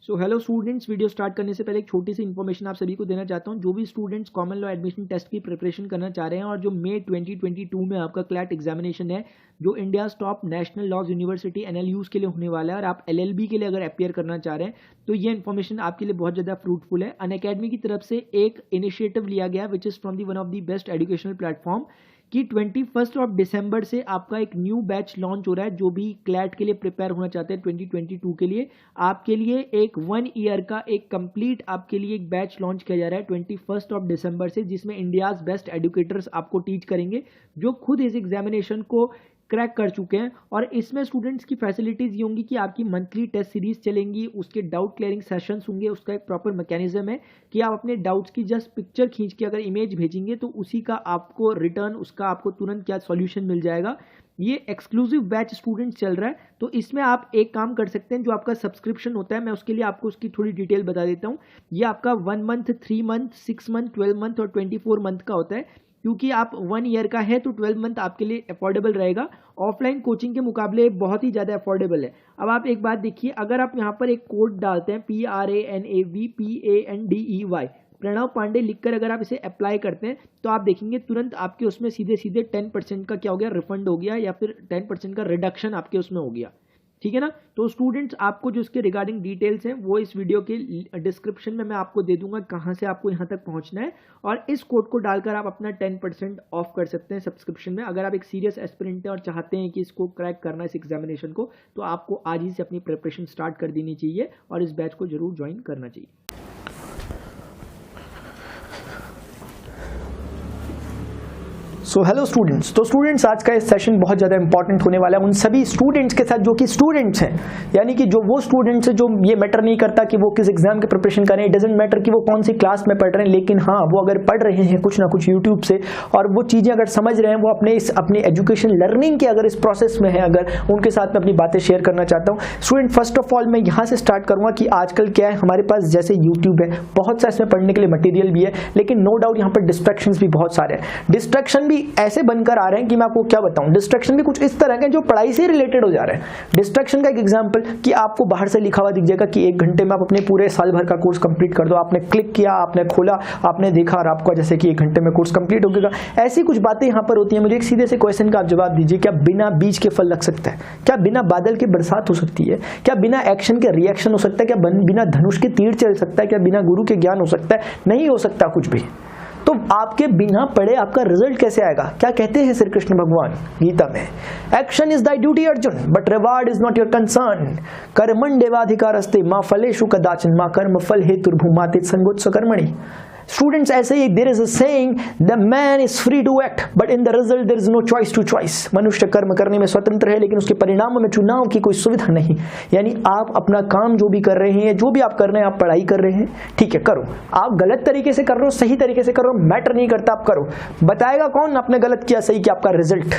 So hello students, video start करने से पहले एक छोटी सी इन्फॉर्मेशन आप सभी को देना चाहता हूं। जो भी students common law admission test की प्रिपरेशन करना चाह रहे हैं और जो मई 2022 में आपका क्लैट एग्जामिनेशन है जो India top national laws university NLUs के लिए होने वाला है, और आप LLB के लिए अगर अपियर करना चाह रहे हैं तो ये इन्फॉर्मेशन आपके लिए बहुत ज़्यादा फ्रूटफुल है। अनअकैडमी की तरफ से एक इनिशिएटिव लिया गया which is from the one of the best educational platform कि 21 ऑफ दिसंबर से आपका एक न्यू बैच लॉन्च हो रहा है। जो भी क्लैट के लिए प्रिपेयर होना चाहते हैं 2022 के लिए, आपके लिए एक 1 ईयर का एक कंप्लीट आपके लिए एक बैच लॉन्च किया जा रहा है 21 ऑफ दिसंबर से, जिसमें इंडियाज बेस्ट एजुकेटर्स आपको टीच करेंगे जो खुद इस एग्जामिनेशन को क्रैक कर चुके हैं। और इसमें स्टूडेंट्स की फैसिलिटीज़ ये होंगी कि आपकी मंथली टेस्ट सीरीज चलेंगी, उसके डाउट क्लियरिंग सेशंस होंगे, उसका एक प्रॉपर मैकेनिज्म है कि आप अपने डाउट्स की जस्ट पिक्चर खींच के अगर इमेज भेजेंगे तो उसी का आपको रिटर्न, उसका आपको तुरंत क्या सॉल्यूशन मिल जाएगा। ये एक्सक्लूसिव बैच स्टूडेंट्स चल रहा है, तो इसमें आप एक काम कर सकते हैं, जो आपका सब्सक्रिप्शन होता है मैं उसके लिए आपको उसकी थोड़ी डिटेल बता देता हूँ। ये आपका 1 मंथ, 3 मंथ, 6 मंथ, 12 मंथ और 24 मंथ का होता है। क्योंकि आप 1 ईयर का है तो 12 मंथ आपके लिए अफोर्डेबल रहेगा, ऑफलाइन कोचिंग के मुकाबले बहुत ही ज़्यादा अफोर्डेबल है। अब आप एक बात देखिए, अगर आप यहाँ पर एक कोड डालते हैं PRANAVPANDEY प्रणव पांडे लिखकर अगर आप इसे अप्लाई करते हैं तो आप देखेंगे तुरंत आपके उसमें सीधे सीधे 10% का क्या हो गया, रिफंड हो गया, या फिर 10% का रिडक्शन आपके उसमें हो गया। ठीक है ना। तो स्टूडेंट्स, आपको जो इसके रिगार्डिंग डिटेल्स हैं वो इस वीडियो के डिस्क्रिप्शन में मैं आपको दे दूंगा कहाँ से आपको यहाँ तक पहुँचना है, और इस कोड को डालकर आप अपना 10% ऑफ कर सकते हैं सब्सक्रिप्शन में। अगर आप एक सीरियस एस्पिरेंट हैं और चाहते हैं कि इसको क्रैक करना है इस एग्जामिनेशन को, तो आपको आज ही से अपनी प्रिपरेशन स्टार्ट कर देनी चाहिए और इस बैच को जरूर ज्वाइन करना चाहिए। सो हेलो स्टूडेंट्स, तो स्टूडेंट्स आज का ये सेशन बहुत ज़्यादा इंपॉर्टेंट होने वाला है उन सभी स्टूडेंट्स के साथ जो कि स्टूडेंट्स हैं, यानी कि जो वो स्टूडेंट्स हैं जो ये मैटर नहीं करता कि वो किस एग्जाम की प्रिपरेशन करें, इट डजेंट मैटर कि वो कौन सी क्लास में पढ़ रहे हैं, लेकिन हाँ वो अगर पढ़ रहे हैं कुछ ना कुछ यूट्यूब से और वो चीज़ें अगर समझ रहे हैं, वो अपनी एजुकेशन लर्निंग के अगर इस प्रोसेस में है, अगर उनके साथ में अपनी बातें शेयर करना चाहता हूँ। स्टूडेंट, फर्स्ट ऑफ ऑल मैं यहाँ से स्टार्ट करूँगा कि आजकल क्या है हमारे पास, जैसे यूट्यूब है, बहुत सा इसमें पढ़ने के लिए मटीरियल भी है, लेकिन नो डाउट यहाँ पर डिस्ट्रैक्शंस भी बहुत सारे हैं। डिस्ट्रैक्शन भी ऐसे बनकर आ रहे हैं कि मैं आपको क्या बताऊं, डिस्ट्रैक्शन भी कुछ इस तरह के जो पढ़ाई से रिलेटेड हो जा रहे हैं। डिस्ट्रैक्शन का एक एग्जांपल कि आपको बाहर से लिखा हुआ दिख जाएगा कि 1 घंटे में आप अपने पूरे साल भर का कोर्स कंप्लीट कर दो, आपने क्लिक किया, आपने खोला, आपने देखा और आपको जैसे कि 1 घंटे में कोर्स कंप्लीट हो गया। ऐसी कुछ बातें यहाँ पर होती है। मुझे एक सीधे से क्वेश्चन का आप जवाब दीजिए, क्या बिना बीज के फल लग सकता है? क्या बिना बादल के बरसात हो सकती है? क्या बिना एक्शन के रिएक्शन हो सकता है? क्या बिना धनुष के तीर चल सकता है? क्या बिना गुरु के ज्ञान हो सकता है? नहीं हो सकता कुछ भी। तो आपके बिना पढ़े आपका रिजल्ट कैसे आएगा? क्या कहते हैं श्री कृष्ण भगवान गीता में? Action is thy duty Arjun but reward is not your concern. कर्मण्येवाधिकारस्ते मां फलेषु कदाचन मां कर्म फल हेतुर्भूमाते संगोत्स कर्मणि। स्टूडेंट्स, ऐसे ही there is a saying, the man is free to act but in the result there is no choice to choice. मनुष्य कर्म करने में स्वतंत्र है लेकिन उसके परिणामों में चुनाव की कोई सुविधा नहीं। यानी आप अपना काम जो भी कर रहे हैं, जो भी आप कर रहे हैं, आप पढ़ाई कर रहे हैं, ठीक है करो। आप गलत तरीके से कर रहे हो, सही तरीके से कर रहे हो, मैटर नहीं करता, आप करो। बताएगा कौन आपने गलत किया सही किया? आपका रिजल्ट।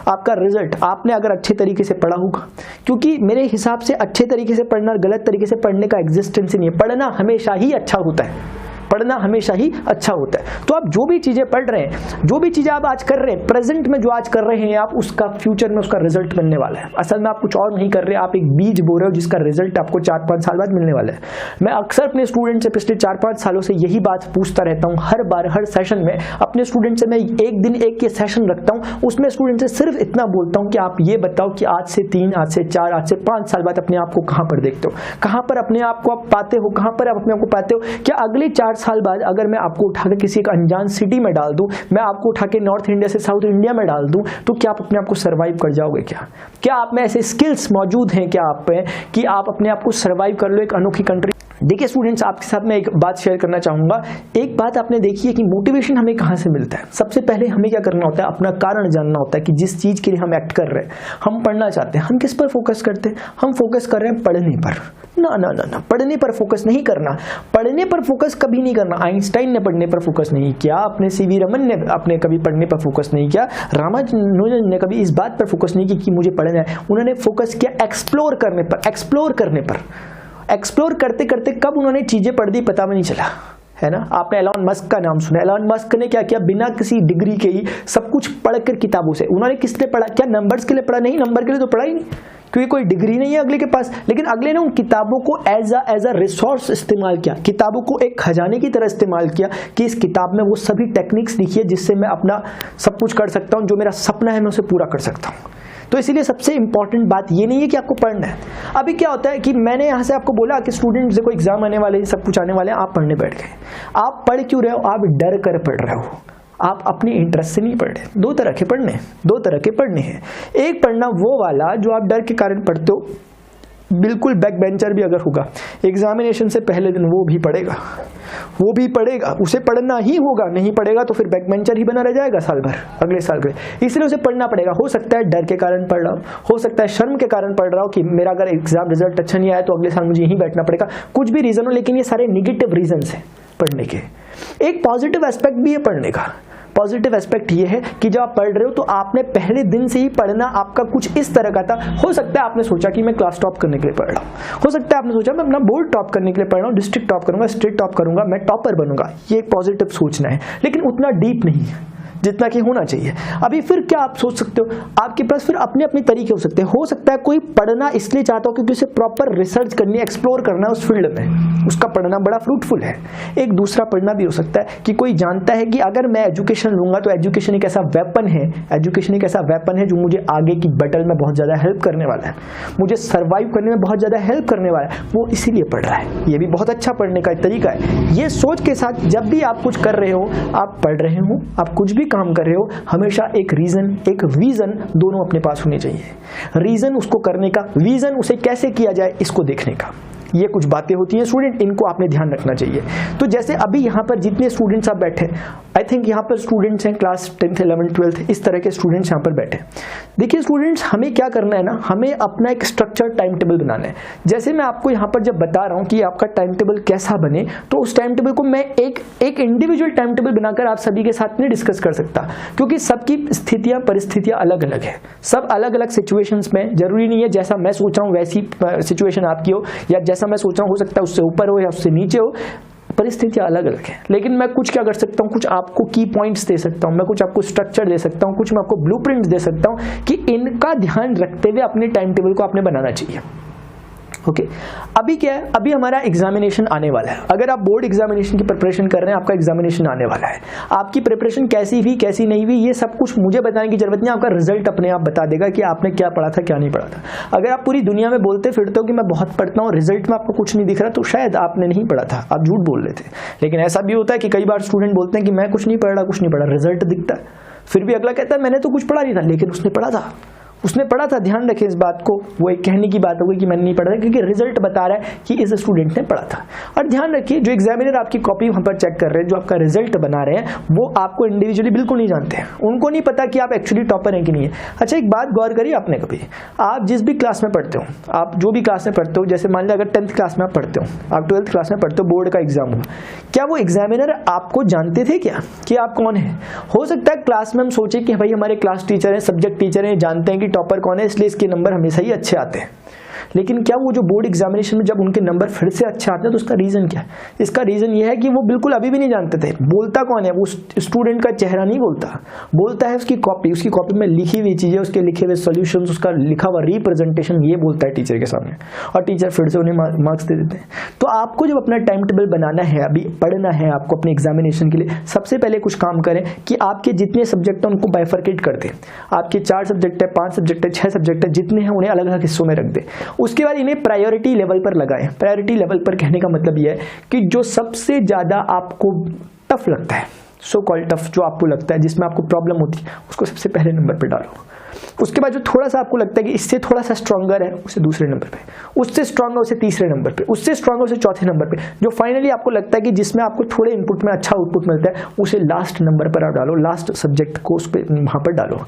आपका रिजल्ट आपने अगर अच्छे तरीके से पढ़ा होगा, क्योंकि मेरे हिसाब से अच्छे तरीके से पढ़ना और गलत तरीके से पढ़ने का एग्जिस्टेंस ही नहीं है। पढ़ना हमेशा ही अच्छा होता है, पढ़ना हमेशा ही अच्छा होता है। तो आप जो भी चीजें पढ़ रहे हैं, जो भी चीजें आप आज कर रहे हैं, प्रेजेंट में जो आज कर रहे हैं आप, उसका फ्यूचर में उसका रिजल्ट मिलने वाला है। असल में आप कुछ और नहीं कर रहे, आप एक बीज बो रहे हो जिसका रिजल्ट आपको 4-5 साल बाद मिलने वाला है। मैं अक्सर अपने स्टूडेंट से पिछले 4-5 सालों से यही बात पूछता रहता हूँ। हर बार हर सेशन में अपने स्टूडेंट से मैं एक दिन एक ये सेशन रखता हूँ, उसमें स्टूडेंट से सिर्फ इतना बोलता हूँ कि आप ये बताओ कि आज से 3, आज से 4, आज से 5 साल बाद अपने आप को कहाँ पर देखते हो, कहाँ पर अपने आप को आप पाते हो, कहाँ पर आप अपने आप को पाते हो। क्या अगले 4 साल बाद अगर मैं आपको उठाकर किसी एक अनजान सिटी में डाल दूं, मैं आपको उठा के नॉर्थ इंडिया से साउथ इंडिया में डाल दूं, तो क्या आप अपने आप को सर्वाइव कर जाओगे? क्या आप में ऐसे स्किल्स मौजूद हैं क्या आप पे कि आप अपने आप को सर्वाइव कर लो एक अनोखी कंट्री? देखिए स्टूडेंट्स, आपके साथ मैं एक बात शेयर करना चाहूंगा। एक बात आपने देखी है कि मोटिवेशन हमें कहां से मिलता है। सबसे पहले हमें क्या करना होता है, अपना कारण जानना होता है कि जिस चीज के लिए हम एक्ट कर रहे हैं, हम पढ़ना चाहते हैं, हम किस पर फोकस करते हैं? हम फोकस कर रहे हैं पढ़ने पर। ना ना ना ना, पढ़ने पर फोकस नहीं करना, पढ़ने पर फोकस कभी नहीं करना। आइंस्टाइन ने पढ़ने पर फोकस नहीं किया, अपने सीवी रमन ने अपने कभी पढ़ने पर फोकस नहीं किया, रामानुजन ने कभी इस बात पर फोकस नहीं किया कि मुझे पढ़ना है। उन्होंने फोकस किया एक्सप्लोर करने पर, एक्सप्लोर करने पर। एक्सप्लोर करते करते कब उन्होंने चीजें पढ़ दी पता भी नहीं चला। है ना। आपने एलॉन मस्क का नाम सुना। एलॉन मस्क ने क्या किया, बिना किसी डिग्री के ही सब कुछ पढ़कर किताबों से, उन्होंने किस लिए पढ़ा, क्या नंबर्स के लिए पढ़ा, नहीं, नंबर के लिए तो पढ़ा ही नहीं, क्योंकि कोई डिग्री नहीं है अगले के पास, लेकिन अगले ने उन किताबों को एज अ रिसोर्स इस्तेमाल किया, किताबों को एक खजाने की तरह इस्तेमाल किया कि इस किताब में वो सभी टेक्निक्स लिखी है जिससे मैं अपना सब कुछ कर सकता हूं, जो मेरा सपना है मैं उसे पूरा कर सकता हूं। तो इसीलिए सबसे इंपॉर्टेंट बात ये नहीं है कि आपको पढ़ना है। अभी क्या होता है कि मैंने यहाँ से आपको बोला कि स्टूडेंट्स देखो एग्जाम आने वाले हैं, सब कुछ आने वाले हैं, आप पढ़ने बैठ गए। आप पढ़ क्यों रहे हो, आप डर कर पढ़ रहे हो, आप अपनी इंटरेस्ट से नहीं पढ़ रहे। दो तरह के पढ़ने हैं। एक पढ़ना वो वाला जो आप डर के कारण पढ़ते हो, बिल्कुल बैक बेंचर भी अगर होगा एग्जामिनेशन से पहले दिन वो भी पढ़ेगा, उसे पढ़ना ही होगा, नहीं पढ़ेगा तो फिर बैक बेंचर ही बना रह जाएगा साल भर, अगले साल के, इसलिए उसे पढ़ना पड़ेगा। हो सकता है डर के कारण पढ़ रहा हो सकता है शर्म के कारण पढ़ रहा हो कि मेरा अगर एग्जाम रिजल्ट अच्छा नहीं आया तो अगले साल मुझे यहीं बैठना पड़ेगा, कुछ भी रीजन हो, लेकिन ये सारे निगेटिव रीजन है पढ़ने के। एक पॉजिटिव एस्पेक्ट भी है पढ़ने का। पॉजिटिव एस्पेक्ट ये है कि जब आप पढ़ रहे हो तो आपने पहले दिन से ही पढ़ना आपका कुछ इस तरह का था। हो सकता है आपने सोचा कि मैं क्लास टॉप करने के लिए पढ़ रहा हूँ, हो सकता है आपने सोचा मैं अपना बोर्ड टॉप करने के लिए पढ़ रहा हूँ, डिस्ट्रिक्ट टॉप करूंगा, स्टेट टॉप करूंगा, मैं टॉपर बनूंगा। ये एक पॉजिटिव सोचना है, लेकिन उतना डीप नहीं है जितना कि होना चाहिए। अभी फिर क्या आप सोच सकते हो, आपके पास फिर अपने अपने तरीके हो सकता है कोई पढ़ना इसलिए चाहता हो क्योंकि उसे प्रॉपर रिसर्च करनी है, एक्सप्लोर करना है उस फील्ड में, उसका पढ़ना बड़ा फ्रूटफुल है। एक दूसरा पढ़ना भी हो सकता है कि कोई जानता है कि अगर मैं एजुकेशन लूंगा तो एजुकेशन एक ऐसा वेपन है जो मुझे आगे की बैटल में बहुत ज्यादा हेल्प करने वाला है, मुझे सर्वाइव करने में बहुत ज्यादा हेल्प करने वाला है, वो इसीलिए पढ़ रहा है। ये भी बहुत अच्छा पढ़ने का तरीका है। ये सोच के साथ जब भी आप कुछ कर रहे हो, आप पढ़ रहे हो, आप कुछ भी काम कर रहे हो, हमेशा एक रीजन एक विजन दोनों अपने पास होने चाहिए। रीजन उसको करने का, विजन उसे कैसे किया जाए इसको देखने का। ये कुछ बातें होती हैं स्टूडेंट, इनको आपने ध्यान रखना चाहिए। तो जैसे अभी यहाँ पर जितने स्टूडेंट्स आप बैठे, आई थिंक यहाँ पर स्टूडेंट्स हैं क्लास 10th 11th 12th इस तरह के स्टूडेंट्स यहाँ पर बैठे। देखिए स्टूडेंट्स, हमें क्या करना है ना, हमें अपना एक स्ट्रक्चर टाइम टेबल बनाना है। जैसे मैं आपको यहाँ पर जब बता रहा हूँ कि आपका टाइम टेबल कैसा बने, तो उस टाइम टेबल को मैं एक इंडिविजुअल टाइम टेबल बनाकर आप सभी के साथ में डिस्कस कर सकता, क्योंकि सबकी स्थितियां परिस्थितियां अलग अलग है, सब अलग अलग सिचुएशंस में, जरूरी नहीं है जैसा मैं सोच रहा हूँ वैसी सिचुएशन आपकी हो, या जैसा मैं सोच रहा हूँ हो सकता है उससे ऊपर हो या उससे नीचे हो, परिस्थितियां अलग अलग है। लेकिन मैं कुछ क्या कर सकता हूं, कुछ आपको की पॉइंट्स दे सकता हूं, मैं कुछ आपको स्ट्रक्चर दे सकता हूं, कुछ मैं आपको ब्लूप्रिंट्स दे सकता हूं कि इनका ध्यान रखते हुए अपने टाइम टेबल को आपने बनाना चाहिए। ओके, अभी क्या है, अभी हमारा एग्जामिनेशन आने वाला है। अगर आप बोर्ड एग्जामिनेशन की प्रिपरेशन कर रहे हैं, आपका एग्जामिनेशन आने वाला है, आपकी प्रिपरेशन कैसी हुई कैसी नहीं हुई ये सब कुछ मुझे बताने की जरूरत नहीं, आपका रिजल्ट अपने आप बता देगा कि आपने क्या पढ़ा था क्या नहीं पढ़ा था। अगर आप पूरी दुनिया में बोलते फिरते हो कि मैं बहुत पढ़ता हूँ, रिजल्ट में आपको कुछ नहीं दिख रहा, तो शायद आपने नहीं पढ़ा था, आप झूठ बोल रहे थे। लेकिन ऐसा भी होता है कि कई बार स्टूडेंट बोलते हैं कि मैं कुछ नहीं पढ़ा, रिजल्ट दिखता है, फिर भी अगला कहता है मैंने तो कुछ पढ़ा नहीं था, लेकिन उसने पढ़ा था। ध्यान रखें इस बात को, वो एक कहने की बात होगी कि मैंने नहीं पढ़ा था, क्योंकि रिजल्ट बता रहा है कि इस स्टूडेंट ने पढ़ा था। और ध्यान रखिए, जो एग्जामिनर आपकी कॉपी वहां पर चेक कर रहे हैं, जो आपका रिजल्ट बना रहे हैं, वो आपको इंडिविजुअली बिल्कुल नहीं जानते हैं, उनको नहीं पता कि आप एक्चुअली टॉपर हैं कि नहीं है। अच्छा, एक बात गौर करिए आपने, कभी आप जिस भी क्लास में पढ़ते हो, आप जो भी क्लास में पढ़ते हो, जैसे मान लिया अगर 10th क्लास में आप पढ़ते हो, आप 12th क्लास में पढ़ते हो, बोर्ड का एग्जाम हुआ, क्या वो एग्जामिनर आपको जानते थे क्या कि आप कौन है? हो सकता है क्लास में हम सोचे कि भाई हमारे क्लास टीचर हैं, सब्जेक्ट टीचर हैं, जानते हैं कि टॉपर कौन है, इसलिए इसके नंबर हमेशा ही अच्छे आते हैं। लेकिन क्या वो जो बोर्ड एग्जामिनेशन में जब उनके नंबर फिर से अच्छे आते हैं तो उसका रीजन क्या है? इसका रीजन ये है कि वो बिल्कुल अभी भी नहीं जानते थे। बोलता कौन है? वो स्टूडेंट का चेहरा नहीं बोलता है उसकी कॉपी में लिखी हुई चीजें, उसके लिखे हुए सॉल्यूशंस, उसका लिखा हुआ रिप्रेजेंटेशन, ये बोलता है टीचर के सामने, और टीचर फिर से उन्हें मार्क्स दे देते हैं। तो आपको जब अपना टाइम टेबल बनाना है, अभी पढ़ना है आपको अपने एग्जामिनेशन के लिए, सबसे पहले कुछ काम करें कि आपके जितने सब्जेक्ट हैं उनको बाइफरकेट कर दें। आपके 4 सब्जेक्ट है, 5 सब्जेक्ट है, 6 सब्जेक्ट है, जितने हैं उन्हें अलग अलग हिस्सों में रख दें। उसके बाद इन्हें प्रायोरिटी लेवल पर लगाएं। प्रायोरिटी लेवल पर कहने का मतलब यह है कि जो सबसे ज्यादा आपको टफ लगता है, सो कॉल्ड टफ, जो आपको लगता है जिसमें आपको प्रॉब्लम होती है, उसको सबसे पहले नंबर पे डालो। उसके बाद जो थोड़ा सा आपको लगता है कि इससे थोड़ा सा स्ट्रॉन्गर है, उसे दूसरे नंबर पे, उससे स्ट्रॉन्गर उसे तीसरे नंबर पे, उससे स्ट्रॉन्गर उसे चौथे नंबर पे, जो फाइनली आपको लगता है कि जिसमें आपको थोड़े इनपुट में अच्छा आउटपुट मिलता है, उसे लास्ट नंबर पर आप डालो, लास्ट सब्जेक्ट को उस पर वहां पर डालो।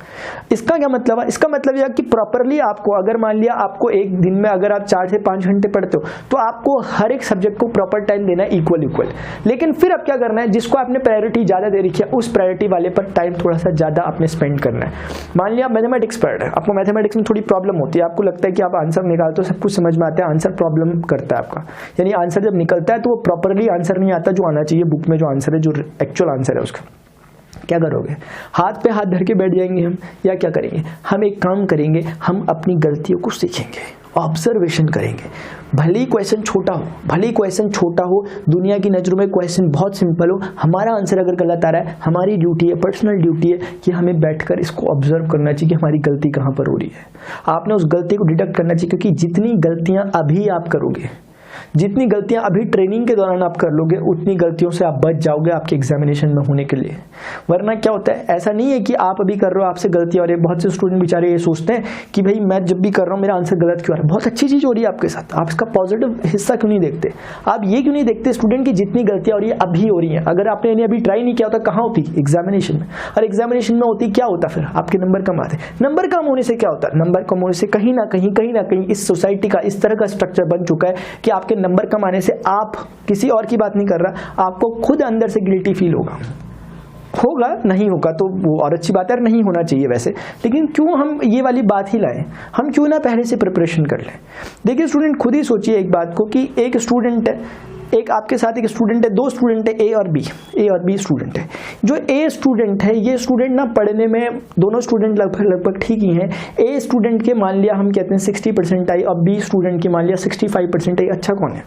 इसका क्या मतलब है? इसका मतलब यह कि प्रॉपरली आपको, अगर मान लिया आपको एक दिन में अगर आप 4 से 5 घंटे पढ़ते हो, तो आपको हर एक सब्जेक्ट को प्रॉपर टाइम देना है, इक्वल। लेकिन फिर अब क्या करना है, जिसको आपने प्रायोरिटी ज्यादा दे रखी है, उस प्रायोरिटी वाले पर टाइम थोड़ा सा ज्यादा आपने स्पेंड करना है। मान लिया मैंने मैथमेटिक्स पढ़ रहे हैं, आपको मैथमेटिक्स में थोड़ी प्रॉब्लम होती है, आपको लगता है कि आप आंसर निकालते हो सब कुछ समझ में आता है, आंसर प्रॉब्लम करता है आपका, यानी आंसर जब निकलता है तो वो प्रॉपरली आंसर नहीं आता जो आना चाहिए बुक में, जो आंसर है, जो एक्चुअल आंसर है उसका। क्या करोगे? हाथ पे हाथ धर के बैठ जाएंगे हम, या क्या करेंगे? हम एक काम करेंगे, हम अपनी गलतियों को सीखेंगे, ऑब्जर्वेशन करेंगे। भले ही क्वेश्चन छोटा हो, भले ही क्वेश्चन छोटा हो, दुनिया की नज़रों में क्वेश्चन बहुत सिंपल हो, हमारा आंसर अगर गलत आ रहा है, हमारी ड्यूटी है, पर्सनल ड्यूटी है कि हमें बैठकर इसको ऑब्जर्व करना चाहिए कि हमारी गलती कहाँ पर हो रही है। आपने उस गलती को डिटेक्ट करना चाहिए, क्योंकि जितनी गलतियां अभी आप करोगे, जितनी गलतियां अभी ट्रेनिंग के दौरान आप कर लोगे, उतनी गलतियों से आप बच जाओगे आपके एग्जामिनेशन में होने के लिए। वरना क्या होता है, ऐसा नहीं है कि आप अभी कर रहे हो, आपसे गलती हो रही है। बहुत से स्टूडेंट बेचारे ये सोचते हैं कि भाई मैं जब भी कर रहा हूँ मेरा आंसर गलत क्यों आ रहा है। बहुत अच्छी चीज हो रही है आपके साथ, आप इसका पॉजिटिव हिस्सा क्यों नहीं देखते? आप ये क्यों नहीं देखते स्टूडेंट की जितनी गलतियां हो रही है अभी हो रही है, अगर आपने अभी ट्राई नहीं किया होता कहाँ होती? एग्जामिनेशन में। और एग्जामिनेशन में होती क्या होता? फिर आपके नंबर कम आते। नंबर कम होने से क्या होता है? नंबर कम होने से कहीं ना कहीं इस सोसाइटी का इस तरह का स्ट्रक्चर बन चुका है कि आपके नंबर कम आने से आप, किसी और की बात नहीं कर रहा, आपको खुद अंदर से गिल्टी फील होगा, नहीं होगा तो वो और अच्छी बात है, नहीं होना चाहिए वैसे, लेकिन क्यों हम ये वाली बात ही लाएं? हम क्यों ना पहले से प्रिपरेशन कर लें? देखिए स्टूडेंट, खुद ही सोचिए एक बात को कि एक स्टूडेंट है, एक आपके साथ एक स्टूडेंट है, दो स्टूडेंट है, ए और बी स्टूडेंट है। जो ए स्टूडेंट है, ये स्टूडेंट ना पढ़ने में, दोनों स्टूडेंट लगभग ठीक ही हैं। ए स्टूडेंट के मान लिया हम कहते हैं 60% आई, और बी स्टूडेंट के मान लिया 65% आई। अच्छा कौन है?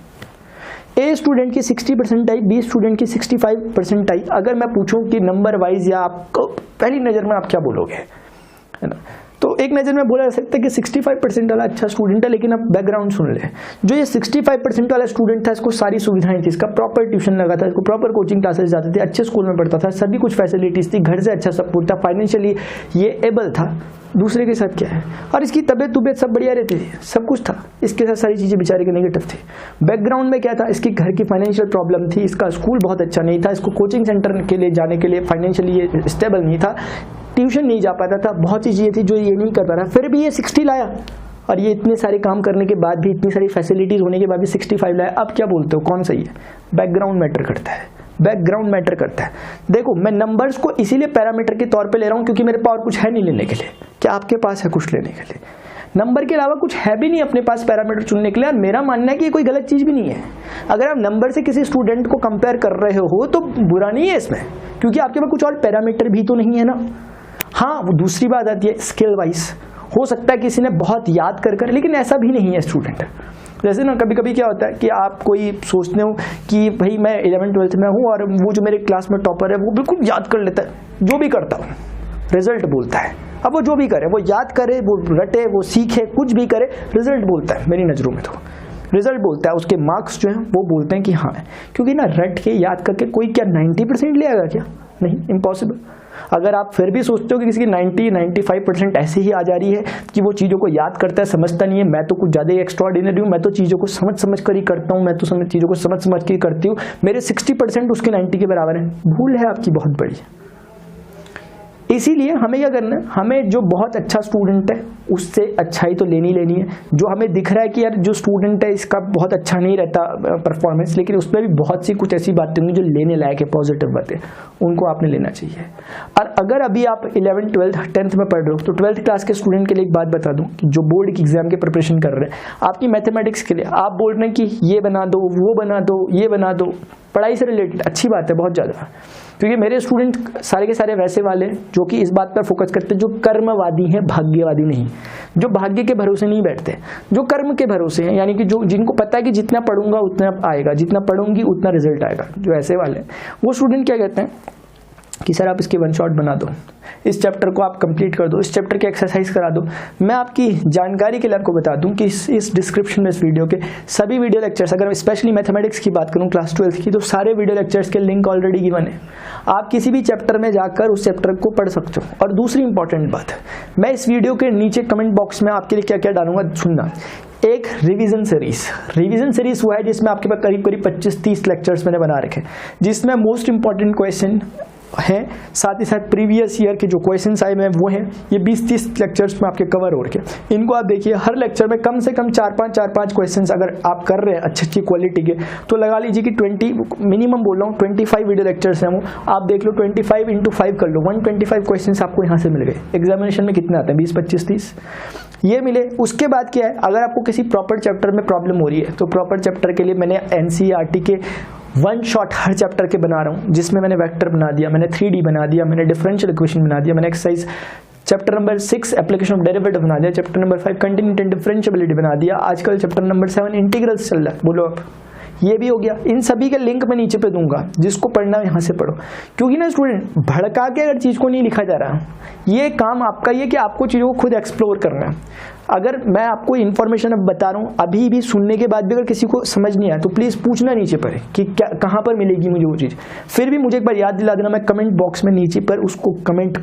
ए स्टूडेंट की 60% आई, बी स्टूडेंट की 65% आई। अगर मैं पूछूं कि नंबर वाइज, या आपको पहली नज़र में आप क्या बोलोगे, है ना? तो एक नज़र में बोला जा सकता है कि 65% वाला अच्छा स्टूडेंट है, लेकिन अब बैकग्राउंड सुन ले। जो ये 65% वाला स्टूडेंट था, इसको सारी सुविधाएं थी, इसका प्रॉपर ट्यूशन लगा था, इसको प्रॉपर कोचिंग क्लासेस जाते थे, अच्छे स्कूल में पढ़ता था, सभी कुछ फैसिलिटीज थी, घर से अच्छा सपोर्ट था, फाइनेंशियली ये एबल था। दूसरे के साथ क्या है, और इसकी तबीयत सब बढ़िया रहती थी, सब कुछ था, इसके साथ सारी चीज़ें बेचारे के नेगेटिव थी। बैकग्राउंड में क्या था? इसकी घर की फाइनेंशियल प्रॉब्लम थी, इसका स्कूल बहुत अच्छा नहीं था, इसको कोचिंग सेंटर के लिए जाने के लिए फाइनेंशियली ये स्टेबल नहीं था, ट्यूशन नहीं जा पाता था, बहुत सी चीज़ें थी जो ये नहीं कर पा रहा, फिर भी ये 60 लाया। और ये इतने सारे काम करने के बाद भी, इतनी सारी फैसिलिटीज होने के बाद भी 65 लाया। अब क्या बोलते हो, कौन सही है? बैकग्राउंड मैटर करता है, बैकग्राउंड मैटर करता है। देखो, मैं नंबर्स को इसीलिए पैरामीटर के तौर पे ले रहा हूं क्योंकि मेरे पास और कुछ है नहीं लेने के लिए। क्या आपके पास है कुछ लेने के लिए? नंबर के अलावा कुछ है भी नहीं अपने पास पैरामीटर चुनने के लिए। और मेरा मानना है कि ये कोई गलत चीज भी नहीं है। अगर आप नंबर से किसी स्टूडेंट को कंपेयर कर रहे हो तो बुरा नहीं है इसमें, क्योंकि आपके पास कुछ और पैरामीटर भी तो नहीं है ना। हाँ, वो दूसरी बात आती है स्किल वाइज। हो सकता है किसी ने बहुत याद कर, लेकिन ऐसा भी नहीं है स्टूडेंट। जैसे ना कभी कभी क्या होता है कि आप कोई सोचते हो कि भाई मैं 11th-12th में हूँ और वो जो मेरे क्लास में टॉपर है वो बिल्कुल याद कर लेता है, जो भी करता हूँ रिजल्ट बोलता है। अब वो जो भी करे, वो याद करे, वो रटे, वो सीखे, कुछ भी करे, रिजल्ट बोलता है। मेरी नज़रों में तो रिजल्ट बोलता है, उसके मार्क्स जो हैं वो बोलते हैं कि हाँ है। क्योंकि ना रट के याद करके कोई क्या 90% ले आएगा क्या? नहीं, इम्पॉसिबल। अगर आप फिर भी सोचते हो कि किसी की 90-95% ऐसे ही आ जा रही है कि वो चीज़ों को याद करता है, समझता नहीं है, मैं तो कुछ ज़्यादा ही एक्स्ट्राऑर्डिनरी हूँ, मैं तो चीज़ों को समझ कर ही करता हूँ, मैं तो चीज़ों को समझ के ही करती हूँ, मेरे 60% उसके 90 के बराबर है, भूल है आपकी बहुत बड़ी। इसीलिए हमें क्या करना है, हमें जो बहुत अच्छा स्टूडेंट है उससे अच्छाई तो लेनी है। जो हमें दिख रहा है कि यार जो स्टूडेंट है इसका बहुत अच्छा नहीं रहता परफॉर्मेंस, लेकिन उसमें भी बहुत सी कुछ ऐसी बातें होंगी जो लेने लायक है, पॉजिटिव बातें, उनको आपने लेना चाहिए। और अगर अभी आप 11th, 12th, 10th में पढ़ रहे हो तो 12th क्लास के स्टूडेंट के लिए एक बात बता दूं कि जो बोर्ड की एग्जाम के प्रिपरेशन कर रहे हैं, आपकी मैथमेटिक्स के लिए आप बोल रहे हैं कि ये बना दो, वो बना दो, ये बना दो, पढ़ाई से रिलेटेड अच्छी बात है बहुत ज़्यादा। क्योंकि मेरे स्टूडेंट सारे के सारे वैसे वाले जो कि इस बात पर फोकस करते हैं, जो कर्मवादी हैं, भाग्यवादी नहीं, जो भाग्य के भरोसे नहीं बैठते, जो कर्म के भरोसे हैं, यानी कि जो जिनको पता है कि जितना पढ़ूंगा उतना आएगा, जितना पढ़ूंगी उतना रिजल्ट आएगा, जो ऐसे वाले वो स्टूडेंट क्या कहते हैं कि सर आप इसकी वन शॉट बना दो, इस चैप्टर को आप कंप्लीट कर दो, इस चैप्टर की एक्सरसाइज करा दो। मैं आपकी जानकारी के लिए आपको बता दूं कि इस डिस्क्रिप्शन में इस वीडियो के सभी वीडियो लेक्चर्स, अगर स्पेशली मैथमेटिक्स की बात करूं क्लास 12th की, तो सारे वीडियो लेक्चर्स के लिंक ऑलरेडी गिवन है। आप किसी भी चैप्टर में जाकर उस चैप्टर को पढ़ सकते हो। और दूसरी इंपॉर्टेंट बात, मैं इस वीडियो के नीचे कमेंट बॉक्स में आपके लिए क्या क्या डालूंगा सुनना। एक रिवीजन सीरीज वो है जिसमें आपके पास करीब 25-30 लेक्चर्स मैंने बना रखे, जिसमें मोस्ट इंपॉर्टेंट क्वेश्चन हैं, साथ ही साथ प्रीवियस ईयर के जो क्वेश्चंस आए हुए हैं वो हैं। ये 20-30 लेक्चर्स में आपके कवर हो रखे। इनको आप देखिए, हर लेक्चर में कम से कम 4-5 क्वेश्चंस अगर आप कर रहे हैं अच्छी क्वालिटी के, तो लगा लीजिए कि 20 मिनिमम बोल रहा हूँ 25 वीडियो लेक्चर्स हैं वो, आप देख लो 25 × 5 कर लो, 125 क्वेश्चंस आपको यहाँ से मिल गए। एग्जामिनेशन में कितने आते हैं? 20, 25, 30 ये मिले। उसके बाद क्या है, अगर आपको किसी प्रॉपर चैप्टर में प्रॉब्लम हो रही है तो प्रॉपर चैप्टर के लिए मैंने NCERT के वन शॉट हर चैप्टर के बना रहा हूँ, जिसमें मैंने वेक्टर बना दिया, मैंने 3D बना दिया, मैंने डिफरेंशियल इक्वेशन बना दिया, मैंने exercise chapter number 6 application of derivative बना दिया, chapter number 5 continuity and differentiability बना दिया, आजकल चैप्टर नंबर 7 इंटीग्रल्स चल रहा है। बोलो आप, ये भी हो गया। इन सभी का लिंक मैं नीचे पे दूंगा, जिसको पढ़ना है यहाँ से पढ़ो। क्योंकि ना स्टूडेंट, भड़का के अगर चीज़ को नहीं लिखा जा रहा, ये काम आपका ये कि आपको चीज़ों को खुद एक्सप्लोर करना है। अगर मैं आपको इन्फॉर्मेशन अब बता रहा हूँ, अभी भी सुनने के बाद भी अगर किसी को समझ नहीं आया तो प्लीज़ पूछना नीचे पर कि क्या कहाँ पर मिलेगी मुझे वो चीज़। फिर भी मुझे एक बार याद दिला देना, मैं कमेंट बॉक्स में नीचे पर उसको कमेंट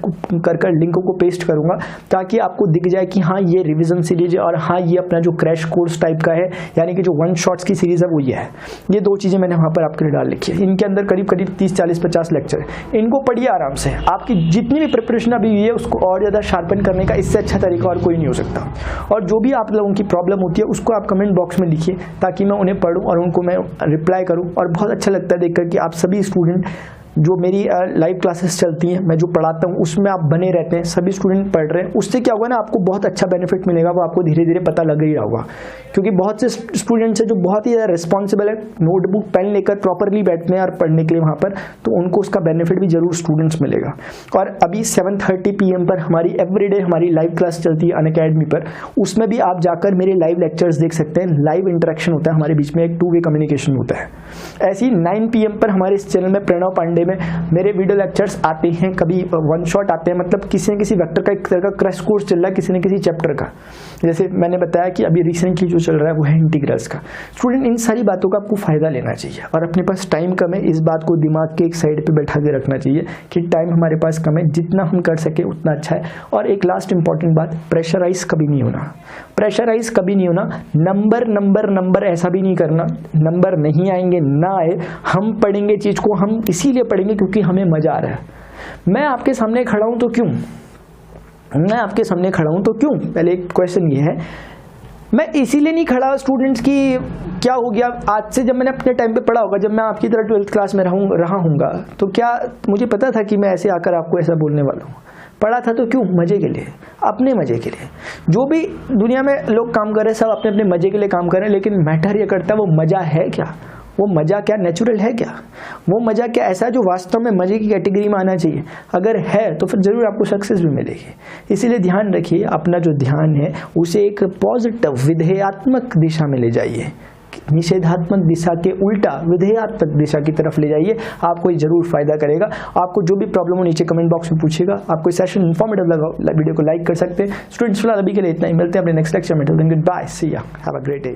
कर लिंकों को पेस्ट करूँगा, ताकि आपको दिख जाए कि हाँ ये रिविजन सीरीज है और हाँ ये अपना जो क्रैश कोर्स टाइप का है, यानी कि जो वन शॉट्स की सीरीज है वो ये है। ये दो चीज़ें मैंने वहाँ पर आपके लिए डाल लिखी है। इनके अंदर करीब 30, 40, 50 लेक्चर है। इनको पढ़िए आराम से। आपकी जितनी भी प्रिपरेशन अभी हुई है उसको और ज़्यादा शार्पन करने का इससे अच्छा तरीका और कोई नहीं हो सकता। और जो भी आप लोगों की प्रॉब्लम होती है उसको आप कमेंट बॉक्स में लिखिए, ताकि मैं उन्हें पढूं और उनको मैं रिप्लाई करूं। और बहुत अच्छा लगता है देखकर कि आप सभी स्टूडेंट जो मेरी लाइव क्लासेस चलती हैं, मैं जो पढ़ाता हूँ उसमें आप बने रहते हैं, सभी स्टूडेंट पढ़ रहे हैं। उससे क्या होगा ना, आपको बहुत अच्छा बेनिफिट मिलेगा, वो आपको धीरे धीरे पता लग ही रहा होगा। क्योंकि बहुत से स्टूडेंट्स हैं जो बहुत ही ज़्यादा रिस्पॉन्सिबल है, नोटबुक पेन लेकर प्रॉपरली बैठते हैं और पढ़ने के लिए वहाँ पर, तो उनको उसका बेनिफिट भी जरूर स्टूडेंट्स मिलेगा। और अभी 7:30 PM पर हमारी एवरीडे हमारी लाइव क्लास चलती है अनअकैडमी पर, उसमें भी आप जाकर मेरे लाइव लेक्चर्स देख सकते हैं। लाइव इंटरेक्शन होता है हमारे बीच में, एक 2-वे कम्युनिकेशन होता है। ऐसे ही 9 PM पर हमारे इस चैनल में प्रणव पांडे में मेरे वीडियो लेक्चर्स आते हैं, कभी वन शॉट आते हैं, मतलब किसी न किसी वेक्टर का एक तरह का क्रैश कोर्स चल रहा है, किसी न किसी चैप्टर का। जैसे मैंने बताया कि अभी रिसेंटली जो चल रहा है वो है इंटीग्रल्स का। स्टूडेंट, इन सारी बातों का आपको फायदा लेना चाहिए और अपने पास टाइम कम है, इस बात को दिमाग के एक साइड पे बैठा के रखना चाहिए कि टाइम हमारे पास कम है, जितना हम कर सके उतना अच्छा है। और एक लास्ट इंपॉर्टेंट बात, प्रेशराइज कभी नहीं होना। प्रेशराइज कभी नहीं होना। नंबर ऐसा भी नहीं करना, नंबर नहीं आएंगे ना आए, हम पढ़ेंगे चीज को, हम इसीलिए पढ़ेंगे क्योंकि हमें मजा आ रहा है। मैं आपके सामने खड़ा हूं तो क्यों? पहले एक क्वेश्चन ये है, मैं इसीलिए नहीं खड़ा स्टूडेंट्स की क्या हो गया, आज से जब मैंने अपने टाइम पे पढ़ा होगा, जब मैं आपकी तरह 12th क्लास में रहा हूँगा, तो क्या मुझे पता था कि मैं ऐसे आकर आपको ऐसा बोलने वाला हूँ? पढ़ा था तो क्यों? मजे के लिए, अपने मजे के लिए। जो भी दुनिया में लोग काम कर रहे हैं सब अपने अपने मजे के लिए काम कर रहे हैं, लेकिन मैटर ये करता है वो मजा है क्या, वो मजा क्या नेचुरल है क्या, वो मजा क्या ऐसा जो वास्तव में मजे की कैटेगरी में आना चाहिए। अगर है तो फिर जरूर आपको सक्सेस भी मिलेगी। इसीलिए ध्यान रखिए, अपना जो ध्यान है उसे एक पॉजिटिव विधेयात्मक दिशा में ले जाइए, निषेधात्मक दिशा के उल्टा विधेयात्मक दिशा की तरफ ले जाइए, आपको ये जरूर फायदा करेगा। आपको जो भी प्रॉब्लम हो नीचे कमेंट बॉक्स में पूछिएगा। आपको सेशन इन्फॉर्मेटिव लगा, वीडियो को लाइक कर सकते हैं। स्टूडेंट्स फिलहाल अभी के लिए इतना ही, मिलते हैं अपने नेक्स्ट लेक्चर में। गुड बाय, सी या, हैव अ ग्रेट डे।